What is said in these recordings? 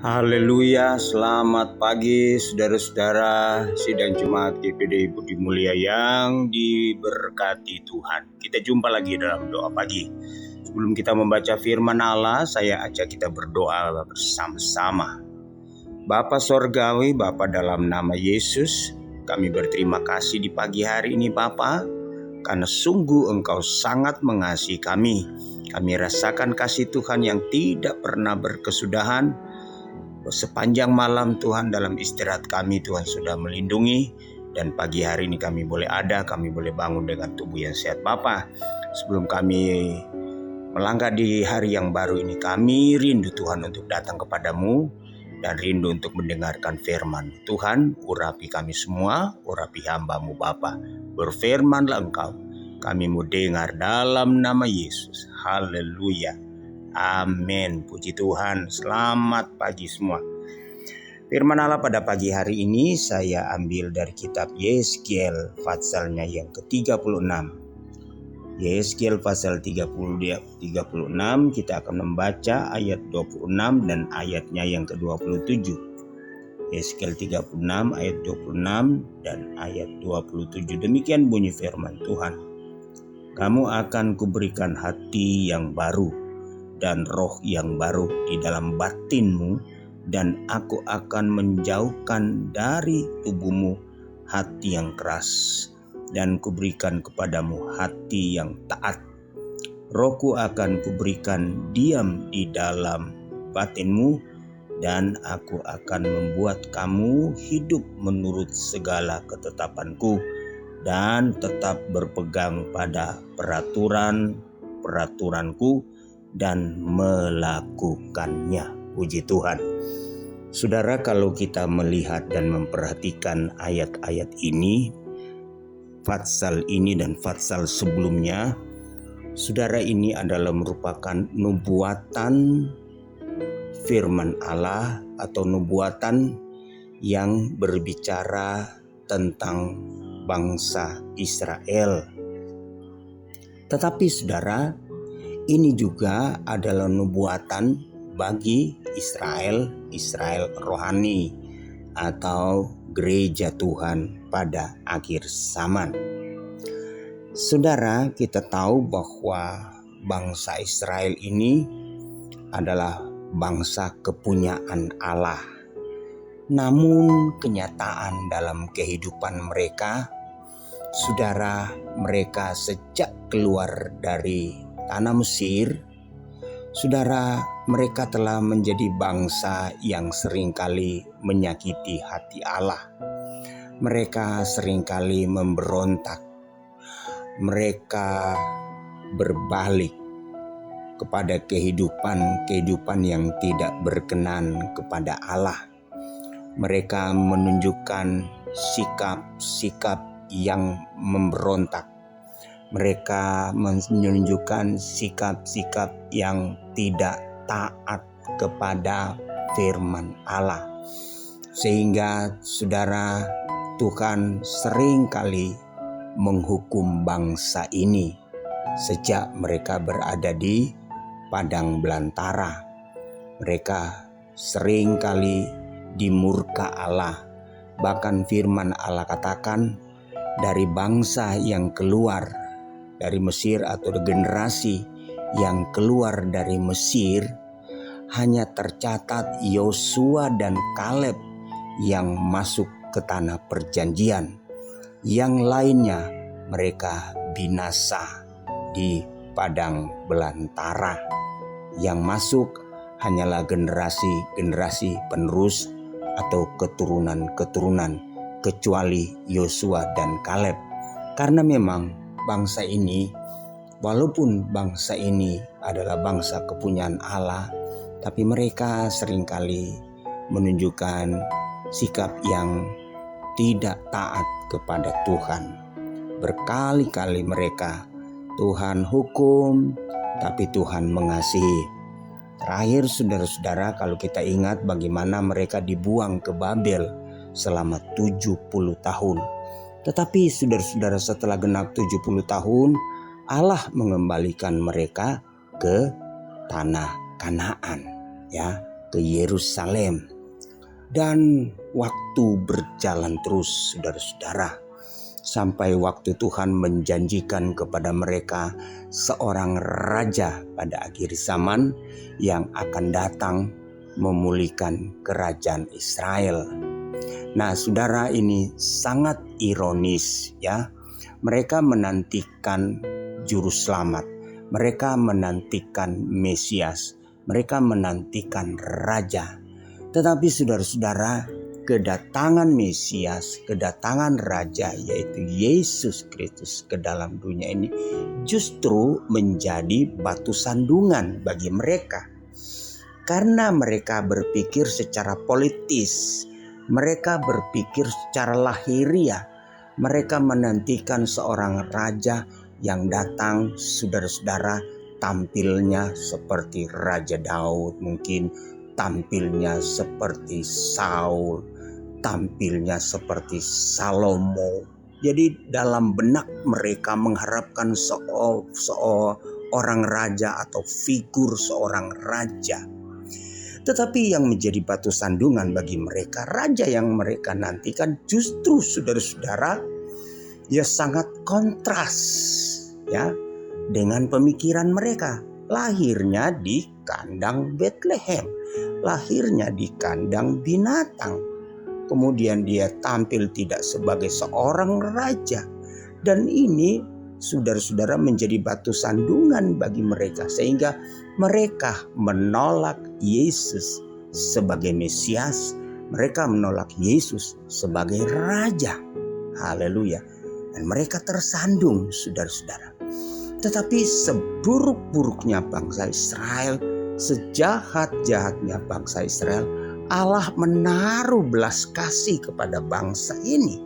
Haleluya, selamat pagi saudara-saudara sidang Jemaat GPD Budi Mulia yang diberkati Tuhan. Kita jumpa lagi dalam doa pagi. Sebelum kita membaca firman Allah, saya ajak kita berdoa bersama-sama. Bapa Sorgawi, Bapa dalam nama Yesus, kami berterima kasih di pagi hari ini Bapa, karena sungguh Engkau sangat mengasihi kami. Kami rasakan kasih Tuhan yang tidak pernah berkesudahan. Sepanjang malam Tuhan dalam istirahat kami Tuhan sudah melindungi, dan pagi hari ini kami boleh ada, kami boleh bangun dengan tubuh yang sehat Bapa. Sebelum kami melangkah di hari yang baru ini, kami rindu Tuhan untuk datang kepadamu dan rindu untuk mendengarkan firman Tuhan. Urapi kami semua, urapi hamba-Mu Bapa. Berfirmanlah Engkau, kami mau dengar dalam nama Yesus. Haleluya. Amin. Puji Tuhan. Selamat pagi semua. Firman Allah pada pagi hari ini saya ambil dari kitab Yeskel pasalnya yang ke-36. Yeskel pasal 36 kita akan membaca ayat 26 dan ayatnya yang ke-27. Yeskel 36 ayat 26 dan ayat 27. Demikian bunyi firman Tuhan. Kamu akan kuberikan hati yang baru dan roh yang baru di dalam batinmu, dan aku akan menjauhkan dari tubuhmu hati yang keras, dan kuberikan kepadamu hati yang taat. Rohku akan kuberikan diam di dalam batinmu, dan aku akan membuat kamu hidup menurut segala ketetapanku, dan tetap berpegang pada peraturanku dan melakukannya. Puji Tuhan. Saudara, kalau kita melihat dan memperhatikan ayat-ayat ini, fatsal ini dan fatsal sebelumnya, saudara, ini adalah merupakan nubuatan firman Allah atau nubuatan yang berbicara tentang bangsa Israel. Tetapi saudara, ini juga adalah nubuatan bagi Israel rohani atau gereja Tuhan pada akhir zaman. Saudara, kita tahu bahwa bangsa Israel ini adalah bangsa kepunyaan Allah. Namun kenyataan dalam kehidupan mereka, saudara, mereka sejak keluar dari tanah Mesir, saudara, mereka telah menjadi bangsa yang seringkali menyakiti hati Allah. Mereka seringkali memberontak. Mereka berbalik kepada kehidupan yang tidak berkenan kepada Allah. Mereka menunjukkan sikap-sikap yang memberontak. Mereka menunjukkan sikap-sikap yang tidak taat kepada firman Allah. Sehingga saudara, Tuhan seringkali menghukum bangsa ini sejak mereka berada di padang belantara. Mereka seringkali dimurka Allah. Bahkan firman Allah katakan, dari bangsa yang keluar dari Mesir atau generasi yang keluar dari Mesir, hanya tercatat Yosua dan Kaleb yang masuk ke tanah perjanjian. Yang lainnya mereka binasa di padang belantara. Yang masuk hanyalah generasi penerus atau keturunan-keturunan, kecuali Yosua dan Kaleb. Karena memang bangsa ini, walaupun bangsa ini adalah bangsa kepunyaan Allah, tapi mereka seringkali menunjukkan sikap yang tidak taat kepada Tuhan. Berkali-kali mereka Tuhan hukum, tapi Tuhan mengasihi. Terakhir saudara-saudara, kalau kita ingat bagaimana mereka dibuang ke Babel selama 70 tahun. Tetapi saudara-saudara, setelah genap 70 tahun, Allah mengembalikan mereka ke tanah Kanaan, ya, ke Yerusalem. Dan waktu berjalan terus, saudara-saudara, sampai waktu Tuhan menjanjikan kepada mereka seorang raja pada akhir zaman yang akan datang memulihkan kerajaan Israel. Nah, saudara, ini sangat ironis ya. Mereka menantikan juru selamat, mereka menantikan Mesias, mereka menantikan raja. Tetapi saudara-saudara, kedatangan Mesias, kedatangan raja yaitu Yesus Kristus ke dalam dunia ini justru menjadi batu sandungan bagi mereka. Karena mereka berpikir secara politis, mereka berpikir secara lahiriah, mereka menantikan seorang raja yang datang, saudara-saudara, tampilnya seperti Raja Daud, mungkin tampilnya seperti Saul, tampilnya seperti Salomo. Jadi dalam benak mereka mengharapkan seorang raja atau figur seorang raja. Tetapi yang menjadi batu sandungan bagi mereka, raja yang mereka nantikan justru saudara-saudara, ya sangat kontras ya dengan pemikiran mereka. Lahirnya di kandang Bethlehem, lahirnya di kandang binatang. Kemudian dia tampil tidak sebagai seorang raja. Dan ini saudara-saudara menjadi batu sandungan bagi mereka. Sehingga mereka menolak Yesus sebagai Mesias. Mereka menolak Yesus sebagai raja. Haleluya. Dan mereka tersandung, saudara-saudara. Tetapi seburuk-buruknya bangsa Israel, sejahat-jahatnya bangsa Israel, Allah menaruh belas kasih kepada bangsa ini.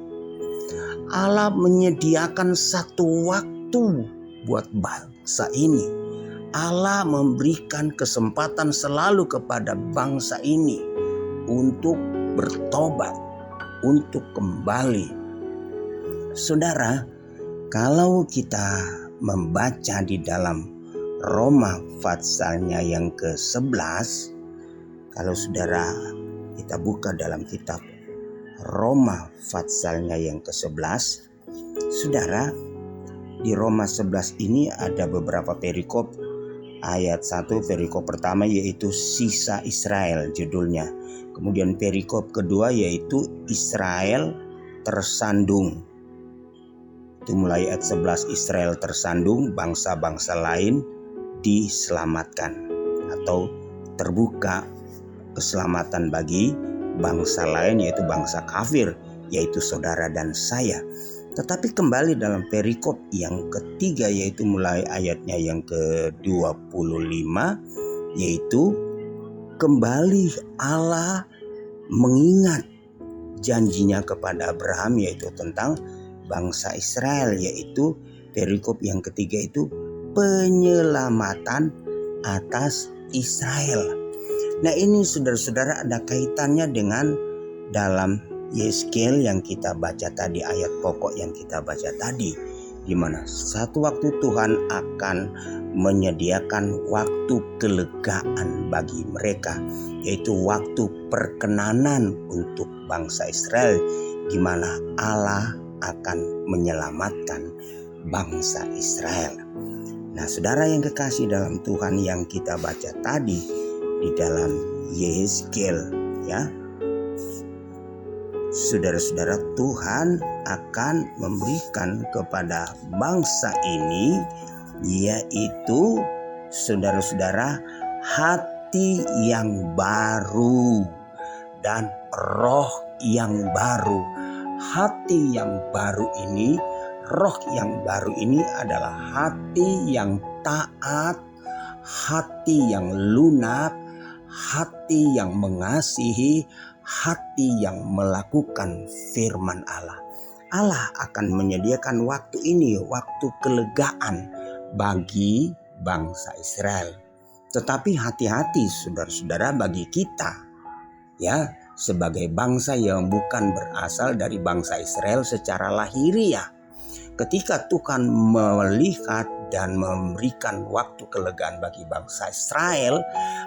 Allah menyediakan satu waktu buat bangsa ini. Allah memberikan kesempatan selalu kepada bangsa ini untuk bertobat, untuk kembali. Saudara, kalau kita membaca di dalam Roma pasalnya yang ke-11, kalau saudara kita buka dalam kitab Roma pasalnya yang ke-11, saudara, di Roma 11 ini ada beberapa perikop. Ayat 1 perikop pertama yaitu sisa Israel judulnya. Kemudian perikop kedua yaitu Israel tersandung. Itu mulai ayat 11, Israel tersandung, bangsa-bangsa lain diselamatkan atau terbuka keselamatan bagi bangsa lain yaitu bangsa kafir, yaitu saudara dan saya. Tetapi kembali dalam perikop yang ketiga yaitu mulai ayatnya yang ke-25, yaitu kembali Allah mengingat janjinya kepada Abraham yaitu tentang bangsa Israel, yaitu perikop yang ketiga itu penyelamatan atas Israel. Nah, ini saudara-saudara ada kaitannya dengan dalam Yeskel yang kita baca tadi, ayat pokok yang kita baca tadi, di mana satu waktu Tuhan akan menyediakan waktu kelegaan bagi mereka, yaitu waktu perkenanan untuk bangsa Israel, di mana Allah akan menyelamatkan bangsa Israel. Nah, saudara yang kekasih dalam Tuhan, yang kita baca tadi di dalam Yeskel ya, saudara-saudara, Tuhan akan memberikan kepada bangsa ini yaitu saudara-saudara hati yang baru dan roh yang baru. Hati yang baru ini, roh yang baru ini adalah hati yang taat, hati yang lunak, hati yang mengasihi, hati yang melakukan firman Allah. Allah akan menyediakan waktu ini, waktu kelegaan bagi bangsa Israel. Tetapi hati-hati saudara-saudara bagi kita ya, sebagai bangsa yang bukan berasal dari bangsa Israel secara lahiriah. Ketika Tuhan melihat dan memberikan waktu kelegaan bagi bangsa Israel,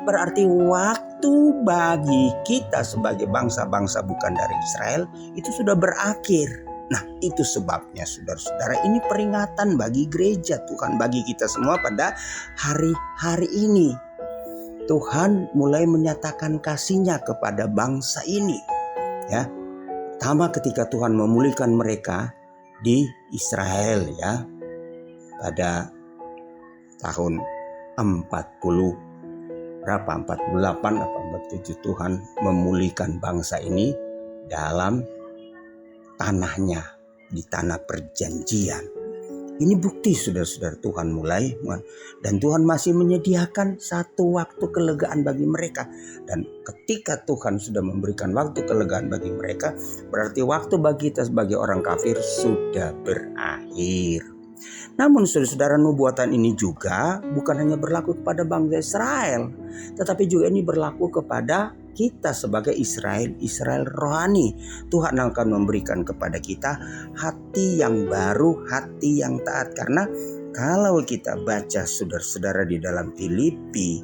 berarti waktu bagi kita sebagai bangsa-bangsa bukan dari Israel itu sudah berakhir. Nah, itu sebabnya saudara-saudara, ini peringatan bagi gereja Tuhan, bagi kita semua pada hari-hari ini. Tuhan mulai menyatakan kasih-Nya kepada bangsa ini. Ya, pertama ketika Tuhan memulihkan mereka di Israel, ya, pada tahun 48 atau 47 Tuhan memulihkan bangsa ini dalam tanahnya, di tanah perjanjian. Ini bukti saudara-saudara, Tuhan mulai, dan Tuhan masih menyediakan satu waktu kelegaan bagi mereka. Dan ketika Tuhan sudah memberikan waktu kelegaan bagi mereka, berarti waktu bagi kita sebagai orang kafir sudah berakhir. Namun saudara-saudara, nubuatan ini juga bukan hanya berlaku kepada bangsa Israel, tetapi juga ini berlaku kepada kita sebagai Israel rohani. Tuhan akan memberikan kepada kita hati yang baru, hati yang taat. Karena kalau kita baca saudara-saudara di dalam Filipi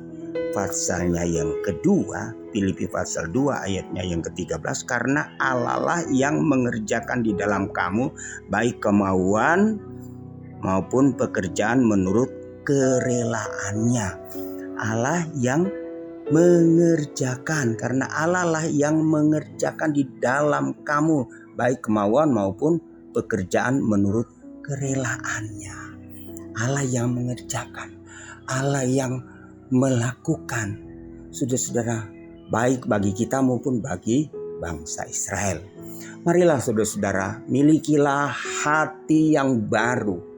pasalnya yang kedua, Filipi pasal 2 ayatnya yang ke-13, karena Allah lah yang mengerjakan di dalam kamu baik kemauan maupun pekerjaan menurut kerelaannya. Allah yang mengerjakan, karena Allah lah yang mengerjakan di dalam kamu baik kemauan maupun pekerjaan menurut kerelaannya. Allah yang mengerjakan, Allah yang melakukan, saudara-saudara, baik bagi kita maupun bagi bangsa Israel. Marilah saudara-saudara, milikilah hati yang baru.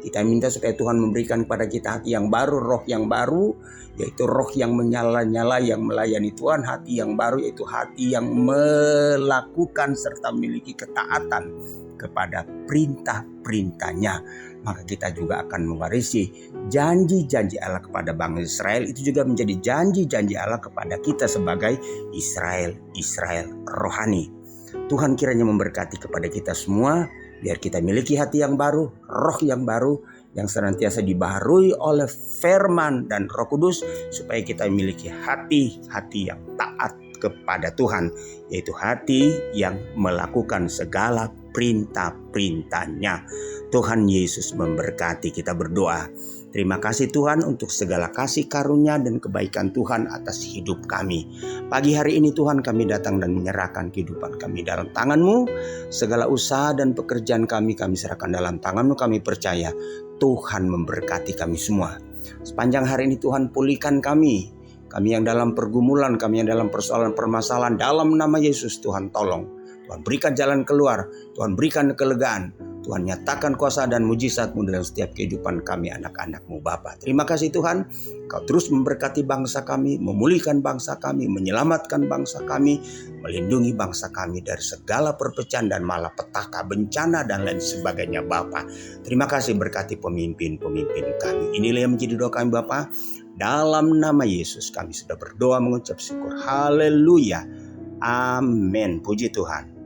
Kita minta supaya Tuhan memberikan kepada kita hati yang baru, roh yang baru, yaitu roh yang menyala-nyala, yang melayani Tuhan. Hati yang baru yaitu hati yang melakukan serta memiliki ketaatan kepada perintah-perintahnya. Maka kita juga akan mewarisi janji-janji Allah kepada bangsa Israel. Itu juga menjadi janji-janji Allah kepada kita sebagai Israel rohani. Tuhan kiranya memberkati kepada kita semua, biar kita miliki hati yang baru, roh yang baru, yang senantiasa dibaharui oleh firman dan Roh Kudus, supaya kita memiliki hati yang taat kepada Tuhan, yaitu hati yang melakukan segala perintah-perintahnya. Tuhan Yesus memberkati. Kita berdoa. Terima kasih Tuhan untuk segala kasih karunia dan kebaikan Tuhan atas hidup kami. Pagi hari ini Tuhan, kami datang dan menyerahkan kehidupan kami dalam tangan-Mu. Segala usaha dan pekerjaan kami serahkan dalam tangan-Mu. Kami percaya Tuhan memberkati kami semua. Sepanjang hari ini Tuhan, pulihkan kami. Kami yang dalam pergumulan, kami yang dalam persoalan permasalahan, dalam nama Yesus Tuhan tolong. Tuhan berikan jalan keluar, Tuhan berikan kelegaan, Tuhan nyatakan kuasa dan mujizat-Mu dalam setiap kehidupan kami anak-anak-Mu Bapa. Terima kasih Tuhan, Kau terus memberkati bangsa kami, memulihkan bangsa kami, menyelamatkan bangsa kami, melindungi bangsa kami dari segala perpecahan dan malapetaka, bencana dan lain sebagainya Bapa. Terima kasih, berkati pemimpin-pemimpin kami. Inilah yang menjadi doa kami Bapa. Dalam nama Yesus kami sudah berdoa mengucap syukur. Haleluya. Amin. Puji Tuhan.